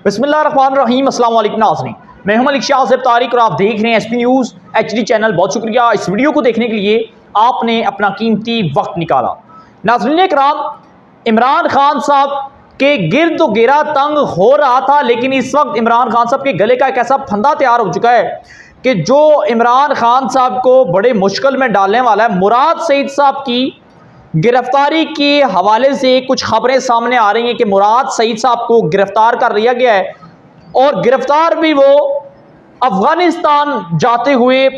बिस्मिल्लाहिर्रहमानिर्रहीम, अस्सलाम वालेकुम नाज़रीन। मैं हूं मलिक शाह तारिक और आप देख रहे हैं एसपी न्यूज़ HD चैनल। बहुत शुक्रिया इस वीडियो को देखने के लिए, आपने अपना कीमती वक्त निकाला। नाज़रीन कराम, इमरान खान साहब के गिर्द घेरा तंग हो रहा था, लेकिन इस वक्त इमरान खान साहब के गले का एक ऐसा फंदा तैयार हो चुका है कि जो इमरान खान साहब को बड़े मुश्किल में डालने वाला है। मुराद सईद साहब की गिरफ्तारी के हवाले से कुछ खबरें सामने आ रही हैं कि मुराद सईद साहब को गिरफ्तार कर लिया गया है और गिरफ्तार भी वो अफगानिस्तान जाते हुए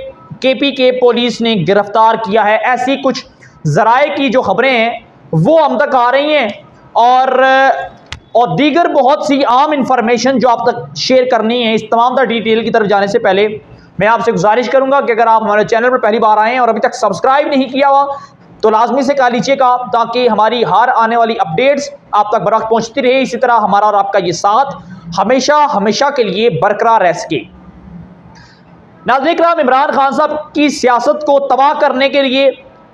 KPK पुलिस ने गिरफ्तार किया है। ऐसी कुछ जराए की जो खबरें हैं वो हम तक आ रही हैं और दीगर बहुत सी आम इंफॉर्मेशन जो आप तक शेयर करनी है। इस तमाम तर डिटेल की तरफ जाने से पहले मैं आपसे गुजारिश करूंगा कि अगर आप हमारे चैनल पर पहली बार आए हैं और अभी तक सब्सक्राइब नहीं किया हुआ तो लाजमी से कर लीजिएगा, ताकि हमारी हर आने वाली अपडेट्स आप तक बरवक्त पहुंचती रहे। इसी तरह हमारा और आपका ये साथ हमेशा हमेशा के लिए बरकरार रह सके। नाज़रीन कराम, इमरान खान साहब की सियासत को तबाह करने के लिए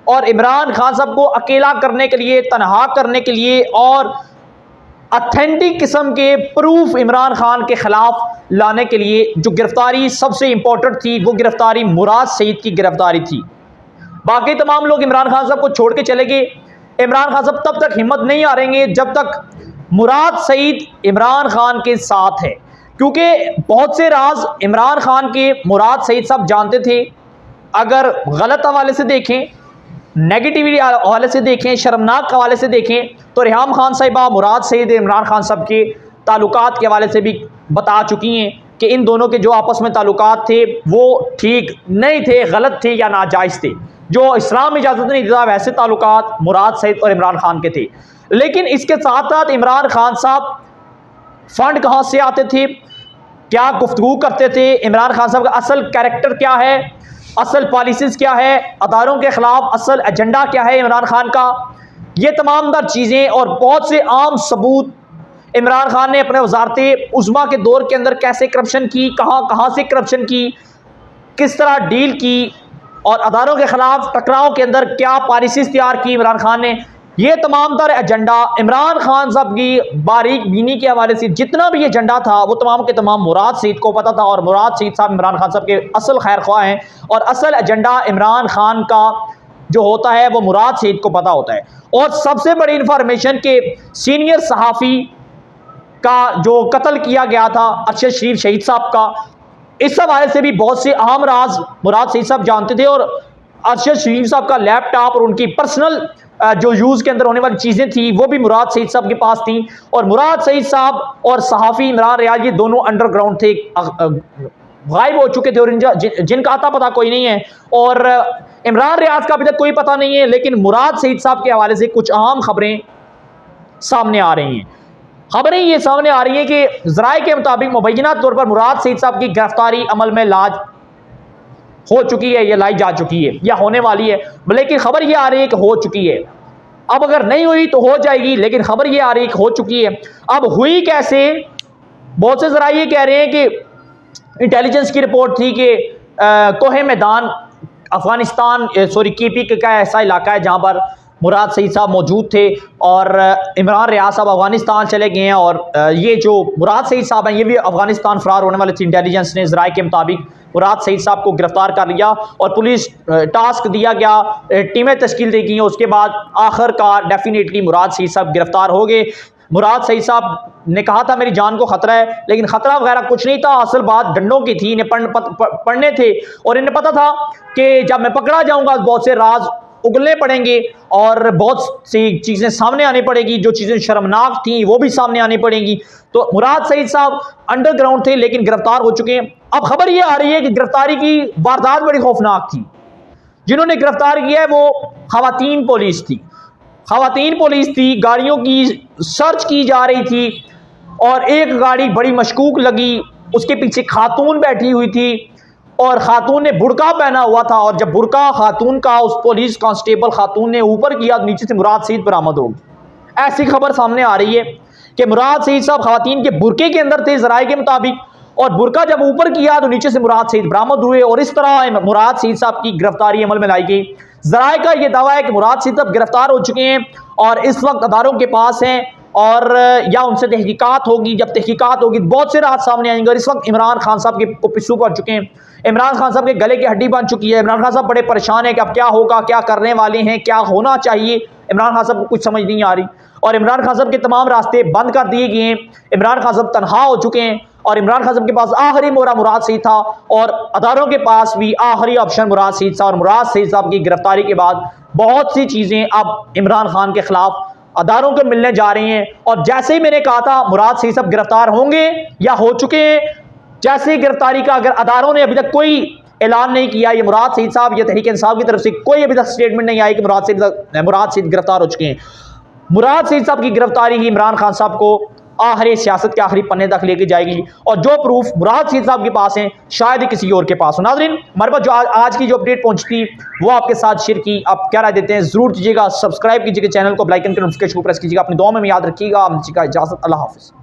और इमरान खान साहब को अकेला करने के लिए, तनहा करने के लिए और ऑथेंटिक किस्म के प्रूफ इमरान खान के खिलाफ लाने के लिए जो गिरफ्तारी सबसे इंपॉर्टेंट थी, वो गिरफ्तारी मुराद सईद की गिरफ्तारी थी। बाकी तमाम लोग इमरान खान साहब को छोड़ के चले गए। इमरान खान साहब तब तक हिम्मत नहीं हारेंगे जब तक मुराद सईद इमरान खान के साथ है, क्योंकि बहुत से राज इमरान खान के मुराद सईद साहब जानते थे। अगर गलत हवाले से देखें, नेगेटिविटी हवाले से देखें, शर्मनाक हवाले से देखें, तो रिहाम खान साहिबा मुराद सईद इमरान खान साहब के ताल्लुकात के हवाले से भी बता चुकी हैं कि इन दोनों के जो आपस में ताल्लुकात थे वो ठीक नहीं थे, गलत थे या नाजायज़ थे। जो इस्लाम इजाज़त नहीं देता वैसे ताल्लुकात मुराद सईद और इमरान खान के थे। लेकिन इसके साथ साथ इमरान खान साहब फंड कहाँ से आते थे, क्या गुफ्तगू करते थे, इमरान खान साहब का असल कैरेक्टर क्या है, असल पॉलिसीज़ क्या है, अदारों के ख़िलाफ़ असल एजेंडा क्या है इमरान खान का, ये तमाम दर चीज़ें और बहुत से आम सबूत इमरान खान ने अपने वज़ारत उज़्मा के दौर के अंदर कैसे करप्शन की, कहाँ से करप्शन की, किस तरह डील की और अदारों के ख़िलाफ़ टकराव के अंदर क्या पॉलिसीज़ तैयार की इमरान खान ने, ये तमाम तर एजेंडा इमरान खान साहब की बारीक बीनी के हवाले से जितना भी एजेंडा था वो तमाम के तमाम मुराद सईद को पता था। और मुराद सईद साहब इमरान खान साहब के असल खैर ख्वाह हैं और असल एजेंडा इमरान खान का जो होता है वो मुराद सईद को पता होता है। और सबसे बड़ी इंफॉर्मेशन के सीनियर सहाफ़ी का जो कत्ल किया गया था अरशद शरीफ शहीद साहब का, इस हवाले से भी बहुत से अहम राज मुराद सईद साहब जानते थे। और अरशद शरीफ साहब का लैपटॉप और उनकी पर्सनल जो यूज़ के अंदर होने वाली चीज़ें थी वो भी मुराद सईद साहब के पास थी। और मुराद सईद साहब और सहाफ़ी इमरान रियाज ये दोनों अंडरग्राउंड थे, गायब हो चुके थे और जिनका आता पता कोई नहीं है। और इमरान रियाज का अभी तक कोई पता नहीं है, लेकिन मुराद सईद साहब के हवाले से कुछ अहम खबरें सामने आ रही हैं। खबरें ये सामने आ रही है कि ज़राए के मुताबिक मुबैना तौर पर मुराद सईद साहब की गिरफ्तारी अमल में लाज हो चुकी है या लाई जा चुकी है या होने वाली है, लेकिन खबर ये आ रही है कि हो चुकी है। अब अगर नहीं हुई तो हो जाएगी, लेकिन खबर ये आ रही है कि हो चुकी है। अब हुई कैसे, बहुत से ज़राए ये कह रहे हैं कि इंटेलिजेंस की रिपोर्ट थी कि कोहे मैदान अफगानिस्तान KPK का ऐसा इलाका है जहाँ पर मुराद सईद साहब मौजूद थे और इमरान रियाज साहब अफगानिस्तान चले गए हैं। और ये जो मुराद सईद साहब हैं ये भी अफगानिस्तान फरार होने वाले थे। इंटेलिजेंस ने ज़राए के मुताबिक मुराद सईद साहब को गिरफ्तार कर लिया और पुलिस टास्क दिया गया, टीमें तश्कील दी गई। उसके बाद आखिरकार डेफिनेटली मुराद सईद साहब गिरफ्तार हो गए। मुराद सईद साहब ने कहा था मेरी जान को ख़तरा है, लेकिन ख़तरा वगैरह कुछ नहीं था। असल बात डंडों की थी, इन्हें पढ़ने थे और इन्हें पता था कि जब मैं पकड़ा जाऊँगा बहुत से राज उगलने पड़ेंगे और बहुत सी चीज़ें सामने आनी पड़ेगी, जो चीज़ें शर्मनाक थी वो भी सामने आनी पड़ेंगी। तो मुराद सईद साहब अंडरग्राउंड थे लेकिन गिरफ्तार हो चुके हैं। अब खबर ये आ रही है कि गिरफ्तारी की वारदात बड़ी खौफनाक थी। जिन्होंने गिरफ्तार किया है वो खवातीन पुलिस थी। खवातीन पुलिस थी, गाड़ियों की सर्च की जा रही थी और एक गाड़ी बड़ी मशकूक लगी, उसके पीछे खातून बैठी हुई थी और खातून ने बुर्का पहना हुआ था। और जब बुर्का खातून का उस पुलिस कांस्टेबल खातून ने ऊपर किया तो नीचे से मुराद सईद बरामद हो गई। ऐसी खबर सामने आ रही है कि मुराद सईद साहब खवातीन के बुरके के अंदर थे ज़राए के मुताबिक, और बुरका जब ऊपर किया तो नीचे से मुराद सईद बरामद हुए और इस तरह मुराद सईद साहब की गिरफ्तारी अमल में लाई गई। ज़राए का यह दावा है कि मुराद सईद साहब गिरफ्तार हो चुके हैं और इस वक्त अदारों के पास हैं और या उनसे तहकीकात होगी। जब तहकीकात होगी बहुत से राज सामने आएंगे। और इस वक्त इमरान खान साहब के पिस्सू पड़ चुके हैं, इमरान खान साहब के गले की हड्डी बन चुकी है। इमरान खान साहब बड़े परेशान है कि अब क्या होगा, क्या करने वाले हैं, क्या होना चाहिए। इमरान खान साहब को कुछ समझ नहीं आ रही और इमरान खान साहब के तमाम रास्ते बंद कर दिए गए हैं। इमरान खान साहब तनहा हो चुके हैं और इमरान खान साहब के पास आखिरी मोहरा मुराद सईद था और अदारों के पास भी आखिरी ऑप्शन मुराद सईद था। और मुराद सईद साहब की गिरफ्तारी के बाद बहुत सी चीजें अब इमरान खान के खिलाफ अदारों को मिलने जा रही हैं। और जैसे ही मैंने कहा था मुराद सईद साहब गिरफ्तार होंगे या हो चुके हैं, जैसे ही गिरफ्तारी का अगर अदारों ने अभी तक कोई ऐलान नहीं किया, ये मुराद सईद साहब या तहरीक इंसाफ की तरफ से कोई अभी तक स्टेटमेंट नहीं आई कि मुराद सईद गिरफ्तार हो चुके हैं। मुराद सईद साहब की गिरफ्तारी ही इमरान खान साहब को आखिरी सियासत के आखिरी पन्ने तक लेके जाएगी और जो प्रूफ मुराद सईद साहब के पास हैं शायद ही किसी और के पास हो। नाज़रीन, हमारे पास जो आज की जो अपडेट पहुंचती वो आपके साथ शेयर की। आप क्या राय देते हैं जरूर कीजिएगा, सब्सक्राइब कीजिएगा चैनल को, बेल आइकन के नोटिफिकेशन को प्रेस कीजिएगा। अपनी दुआ में याद रखिएगा। इजाजत, अल्लाह हाफिज़।